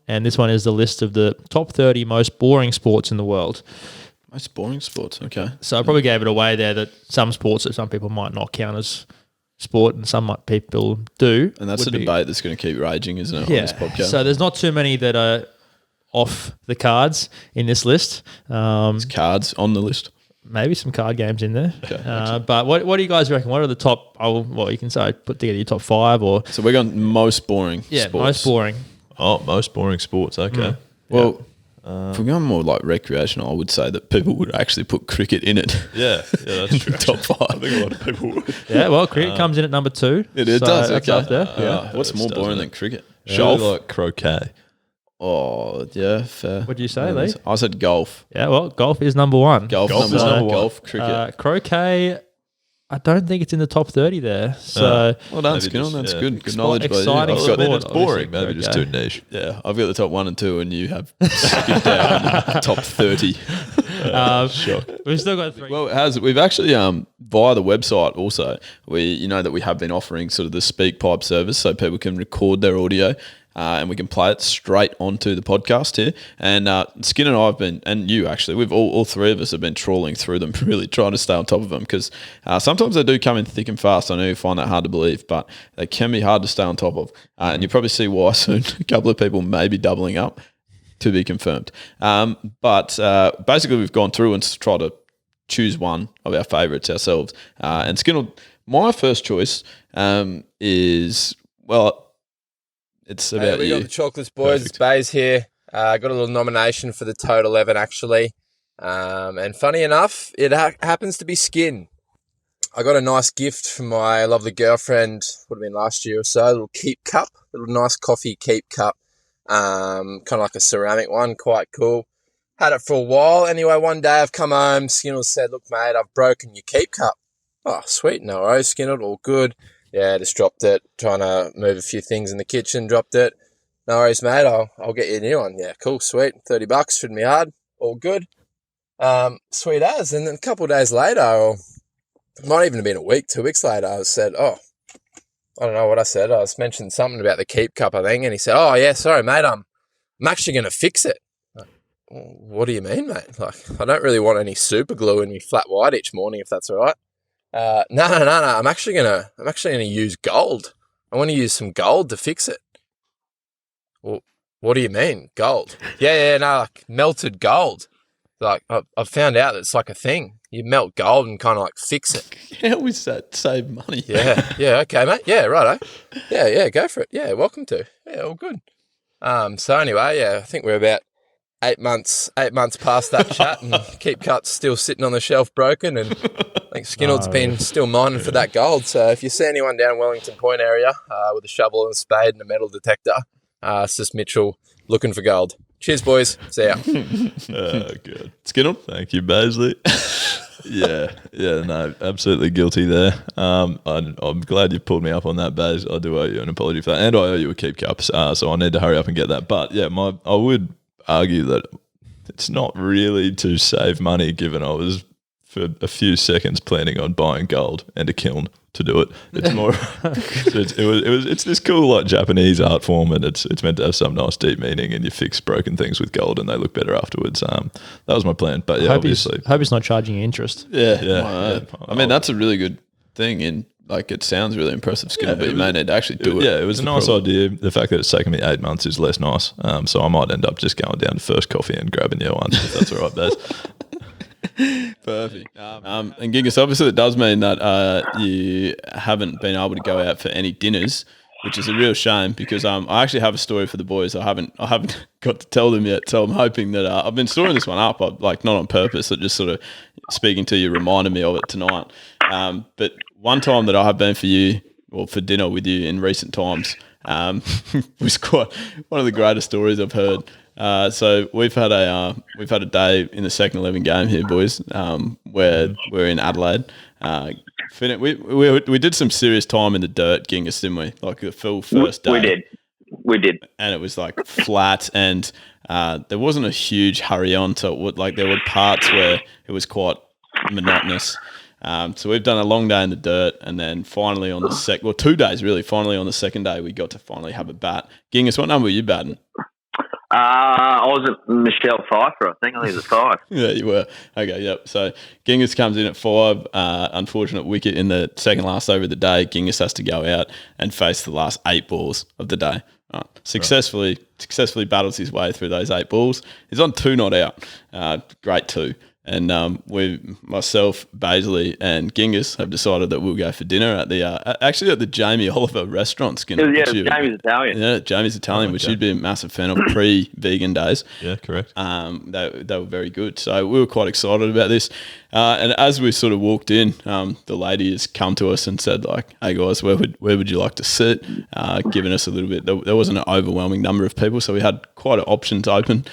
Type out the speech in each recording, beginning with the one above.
and this one is the list of the top 30 most boring sports in the world. Most boring sports, okay. So I probably gave it away there that some sports that some people might not count as sport and some people do. And that's a debate that's going to keep raging, isn't it, Yeah. on this podcast? So there's not too many that are off the cards in this list. There's cards on the list. Maybe some card games in there. Okay, but what do you guys reckon? What are the top, you can say, put together your top 5 or... So we're going most boring sports. Most boring. Oh, most boring sports, okay. Well, if we're going more like recreational, I would say that people would actually put cricket in it. Yeah, that's true. Top 5. I think a lot of people would. Yeah, well, cricket comes in at number 2. It does, that's okay. up there. What's more boring than cricket? Golf, like croquet. Oh, yeah, fair. What do you say, Lee? I said golf. Yeah, well, golf is number 1. Golf is number number 1. one. Golf, cricket. Croquet, I don't think it's in the top 30 there. So Well done, Maybe Skinner. just- That's yeah. good. Good knowledge by you. exciting I've sport. got- It's boring. obviously, Maybe just croquet. too niche. Yeah, I've got the top 1 and 2, and you have skipped down top 30. We've still got 3. Well, we've actually via the website also, we that we have been offering sort of the speak pipe service, so people can record their audio. And we can play it straight onto the podcast here. And Skin and I have been, and you actually, we've all three of us have been trawling through them, really trying to stay on top of them, because sometimes they do come in thick and fast. I know you find that hard to believe, but they can be hard to stay on top of. And you probably see why soon. A couple of people may be doubling up, to be confirmed. But basically, we've gone through and tried to choose one of our favourites ourselves. And Skin, my first choice is, well, it's about we you. got the chocolates, boys. Perfect. It's Bays here. Got a little nomination for the Toad 11, actually. And funny enough, it happens to be Skin. I got a nice gift from my lovely girlfriend, would have been last year or so, a little keep cup, a little nice coffee keep cup, kind of like a ceramic one, quite cool. Had it for a while. Anyway, one day I've come home, Skinner said, look, mate, I've broken your keep cup. Oh, sweet, no worries, Skinner, all good. Yeah, just dropped it, trying to move a few things in the kitchen, dropped it. No worries, mate, I'll get you a new one. Yeah, cool, sweet, $30, shouldn't be hard, all good. Sweet as. And then a couple of days later, or it might even have been a week, 2 weeks later, I said, I don't know what I said. I mentioned something about the keep cup, I think, and he said, oh, yeah, sorry, mate, I'm actually going to fix it. What do you mean, mate? Like, I don't really want any super glue in me flat white each morning, if that's all right. No. I'm actually gonna use gold. I want to use some gold to fix it. Well, what do you mean, gold? Yeah, no, like melted gold. Like I've found out that it's like a thing. You melt gold and kind of like fix it. How is that save money? Yeah, okay, mate. Yeah, righto. Yeah, go for it. Yeah, welcome to. Yeah, all good. So anyway, yeah, I think we're about 8 months past that chat, and keep cup's still sitting on the shelf broken, and I think Skinner's been still mining for that gold. So if you see anyone down Wellington Point area with a shovel and a spade and a metal detector, it's just Mitchell looking for gold. Cheers, boys. See ya. Good. Skinner, thank you, Baisley. yeah, no, absolutely guilty there. I'm glad you pulled me up on that, Baz. I do owe you an apology for that, and I owe you a keep cup, so I need to hurry up and get that. But yeah, I would argue that it's not really to save money, given I was for a few seconds planning on buying gold and a kiln to do it. It's more it's this cool like Japanese art form, and it's meant to have some nice deep meaning, and you fix broken things with gold and they look better afterwards. That was my plan, but yeah, obviously Hope it's not charging you interest. Yeah. I mean, that's a really good thing. In like, it sounds really impressive, Skinner, but you may need to actually do it. Yeah, it was a nice idea. The fact that it's taken me 8 months is less nice. So I might end up just going down to First Coffee and grabbing you one, if that's all right, Baz. Perfect. And Gigas, obviously it does mean that you haven't been able to go out for any dinners, which is a real shame, because I actually have a story for the boys. I haven't got to tell them yet, so I'm hoping that I've been storing this one up, like not on purpose, but just sort of speaking to you reminded me of it tonight. But one time that I have been for dinner with you in recent times was quite one of the greatest stories I've heard. So we've had a day in the second 11 game here, boys, where we're in Adelaide. We did some serious time in the dirt, Gingus, didn't we? Like the full first day. We did. And it was like flat, and there wasn't a huge hurry on, so there were parts where it was quite monotonous. So we've done a long day in the dirt, and then finally on the 2 days really. Finally on the second day, we got to finally have a bat. Gingus, what number were you batting? I was at Michelle Pfeiffer, I think. I think it was at 5. Yeah, you were. Okay, yep. So Genghis comes in at 5. Unfortunate wicket in the second last over of the day. Genghis has to go out and face the last 8 balls of the day. Right. Successfully battles his way through those 8 balls. He's on 2 not out. Great 2. And myself, Baisley, and Genghis have decided that we'll go for dinner at the Jamie Oliver restaurant. Skinner, Yeah, Jamie's Italian. Yeah, Jamie's Italian, which you'd be a massive fan of pre-vegan days. Yeah, correct. They were very good. So we were quite excited about this. And as we sort of walked in, the lady has come to us and said, like, hey guys, where would you like to sit? Giving us a little bit. There wasn't an overwhelming number of people, so we had quite options open.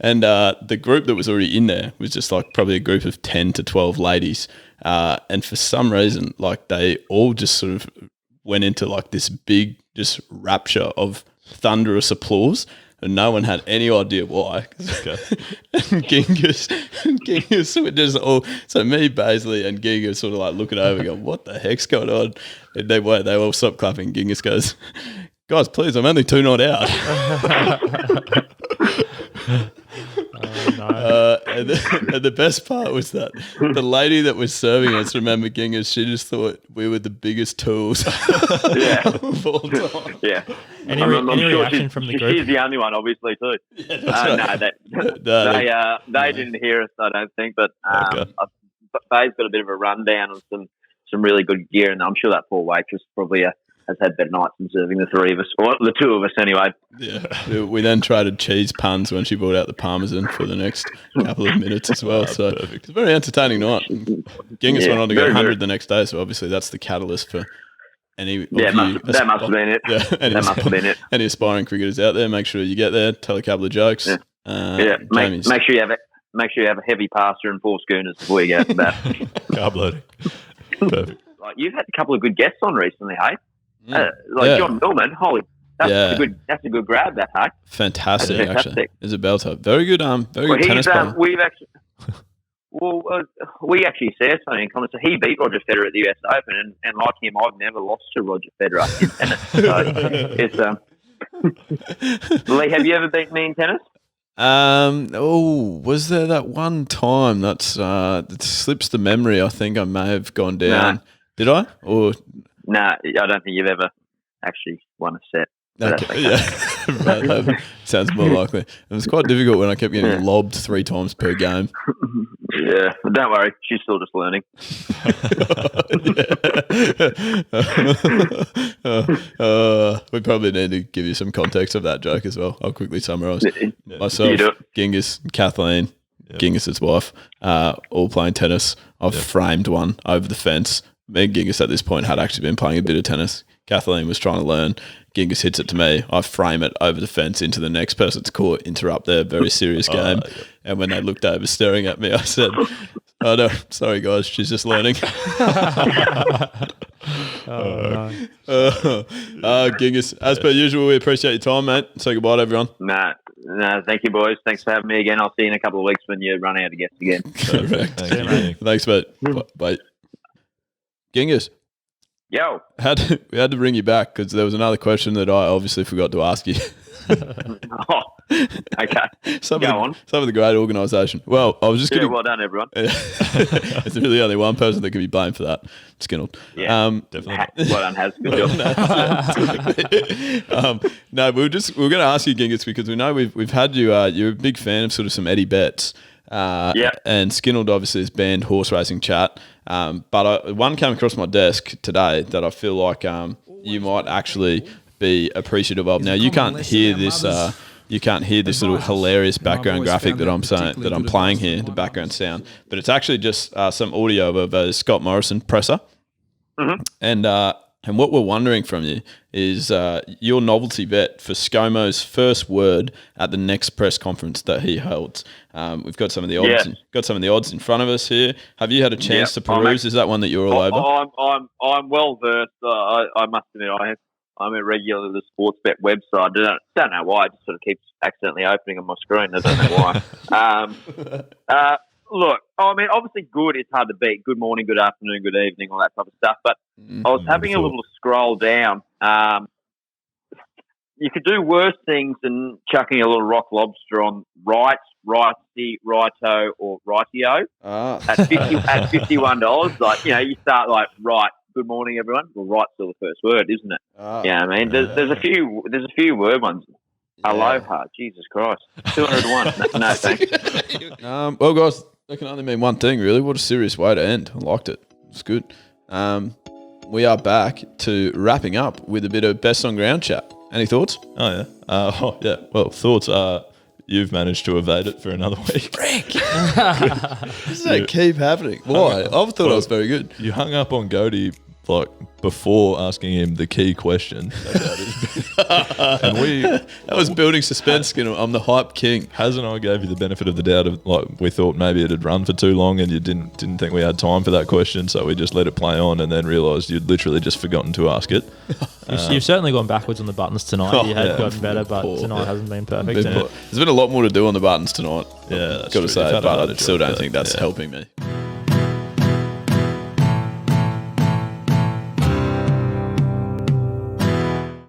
And the group that was already in there was just like probably a group of 10 to 12 ladies. And for some reason, like they all just sort of went into like this big just rapture of thunderous applause. And no one had any idea why. Okay. And Genghis were just all, so me, Baisley, and Genghis sort of like looking over going, what the heck's going on? And they all stopped clapping. Genghis goes, guys, please, I'm only 2 not out. No. And the best part was that the lady that was serving us, remember Genghis, she just thought we were the biggest tools of all time. Yeah. Any I'm sure reaction from the group? She's the only one, obviously, too. Yeah, They didn't hear us, I don't think, but Okay. Faye's got a bit of a rundown of some really good gear, and I'm sure that poor waitress probably has had better nights than serving the 3 of us, or the 2 of us anyway. Yeah. We then traded cheese puns when she brought out the parmesan for the next couple of minutes as well. So perfect. it's a very entertaining night. Genghis went on to go very 100 good. the next day, so obviously that's the catalyst for any Yeah, that must have been it. Yeah, That must have been it. any aspiring cricketers out there, make sure you get there, tell a couple of jokes. Yeah. Make sure you have a heavy pasta and 4 schooners before you go to that. Carb loading. Perfect. Like, you've had a couple of good guests on recently, hey? Yeah. John Millman, holy, that's a good grab, that, hey? Fantastic, That's actually. fantastic. Isabel, very good, good tennis player. We actually said something in comments. So he beat Roger Federer at the US Open, and like him, I've never lost to Roger Federer in tennis. So it's Lee, have you ever beaten me in tennis? Was there that one time that slips the memory? I think I may have gone down. No. Did I? Or Nah, I don't think you've ever actually won a set. okay, yeah, sounds more likely. It was quite difficult when I kept getting lobbed 3 times per game. Yeah, but don't worry, she's still just learning. We probably need to give you some context of that joke as well. I'll quickly summarise. Myself, You do it. Genghis, Kathleen, Genghis's wife, all playing tennis. I've framed one over the fence. Me and Genghis at this point had actually been playing a bit of tennis. Kathleen was trying to learn. Genghis hits it to me. I frame it over the fence into the next person's court, interrupt their very serious game. And when they looked over staring at me, I said, oh no, sorry guys, she's just learning. Genghis, as per usual, we appreciate your time, mate. Say goodbye to everyone. No, thank you, boys. Thanks for having me again. I'll see you in a couple of weeks when you run out of guests again. Correct. Thank you, mate. Thanks, mate. Bye. Genghis. Yo. We had to bring you back because there was another question that I obviously forgot to ask you. Oh, okay. Some Go of the great organisation. Well, I was just well done, everyone. There's really only one person that can be blamed for that. Skinnell. Yeah. Definitely. Well done, Has. Good job. No, we were going to ask you, Genghis, because we know we've had you. You're a big fan of sort of some Eddie Betts. And Skinnell obviously has banned horse racing chat. But one came across my desk today that I feel like you might actually be appreciative of. Now you can't hear this. You can't hear this little hilarious background graphic that I'm playing here, the background sound. But it's actually just some audio of a Scott Morrison presser. Mm-hmm. And what we're wondering from you is your novelty bet for ScoMo's first word at the next press conference that he holds. We've got some of the odds. In front of us here. Have you had a chance to peruse? Is that one that you're all over? I'm well versed. I must admit, I'm a regular to the Sportsbet website. Don't know why. It just sort of keeps accidentally opening on my screen. I don't know why. Look, I mean, obviously good. It's hard to beat. Good morning, good afternoon, good evening, all that type of stuff. But I was having a little scroll down. you could do worse things than chucking a little rock lobster on right, righty, righto, or rightio at $51. Like, you start like right. Good morning, everyone. Well, right's still the first word, isn't it? Yeah, I mean, there's a few word ones. Aloha, Jesus Christ, 201. No, thanks. Well, guys, that can only mean one thing, really. What a serious way to end. I liked it. It's good. We are back to wrapping up with a bit of best on ground chat. Any thoughts? Oh, yeah. Well, thoughts are you've managed to evade it for another week. Frick! This doesn't keep happening. Why? I thought I was very good. You hung up on Gode like before asking him the key question about his and that was building suspense. I'm the hype king. Haz and I gave you the benefit of the doubt of like we thought maybe it had run for too long and you didn't think we had time for that question, so we just let it play on and then realised you'd literally just forgotten to ask it. You've certainly gone backwards on the buttons tonight. You had gotten better, but tonight hasn't been perfect. There's been a lot more to do on the buttons tonight. Yeah, that's got to say, but I still don't think that's helping me.